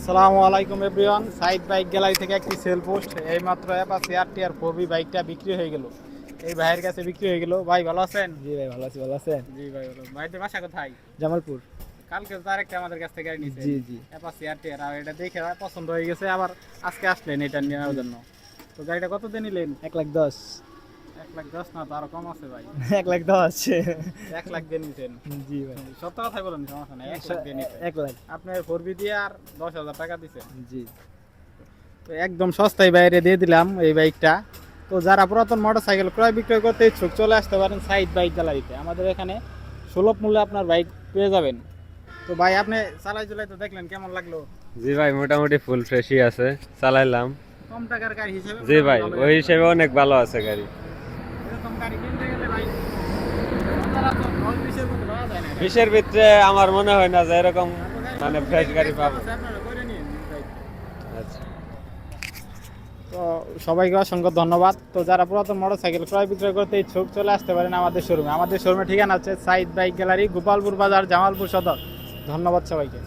আসসালামু আলাইকুম everyone, side bike gallery থেকে একটি সেল পোস্ট। এইমাত্র অ্যাপাচি আরটিআর 4V বাইকটা বিক্রি হয়ে গেল। এই ভাইয়ের কাছে বিক্রি হয়ে গেল। ভাই ভালো আছেন? জি ভাই ভালো আছি, ভালো আছেন? জি ভাই ভালো। ভাইদের বাসা কোথায়? জামালপুর। কালকে তো আরেকটা আমাদের কাছ থেকে গাড়ি নিয়েছেন, জি জি। Apache RTR. আর এটা দেখে পছন্দ হয়ে গেছে, আবার আজকে আসলেন এটা নেওয়ার জন্য। তো গাড়িটা কত দিয়ে নিলেন? 1,10,000। 1,10,000 না, তো আরো কম আছে ভাই। 1,10,000। 1,00,000 দিয়ে নিতেন? জি ভাই। সত্য কথাই বলেন, সমস্যা নাই, 1,00,000 দিয়ে নিতেন। 1,00,000। আপনি 4V দিয়ে আর 10,000 টাকা দিচ্ছেন। জি। তো একদম সস্তায় বাইরে দিয়ে দিলাম এই বাইকটা। তো যারা পুরাতন মোটরসাইকেল ক্রয় বিক্রয় করতে ইচ্ছুক, চলে আসতে পারেন সাইড বাইক গ্যালারিতে। আমাদের এখানে সুলভ মূল্যে আপনার বাইক পেয়ে যাবেন। তো ভাই আপনি চালাই তো দেখলেন, কেমন লাগলো? জি ভাই, মোটামুটি ফুল ফ্রেশই আছে, চালাইলাম। কম টাকার গাড়ি হিসেবে জি ভাই, ভালোই ওই আছে। হিসেবে অনেক ভালো আছে গাড়ি। এরকম গাড়ি কিনতে গেলে ভাই সচরাচর 10-20 মধ্যে পাওয়া যায় না। 20-এর ভিতরে আমার মনে হয় না যে এরকম মানে ফ্রেশ গাড়ি পাবো। আপনারা করে নিন বাইক। আচ্ছা। তো সবাইকে অসংখ্য ধন্যবাদ। তো যারা পুরাতন মোটরসাইকেল ক্রয় বিক্রয় করতে ইচ্ছুক, চলে আসতে পারেন আমাদের শোরুমে। আমাদের শোরুমের ঠিকানা হচ্ছে সাইড বাইক গ্যালারি, গোপালপুর বাজার, জামালপুর সদর। ধন্যবাদ সবাইকে।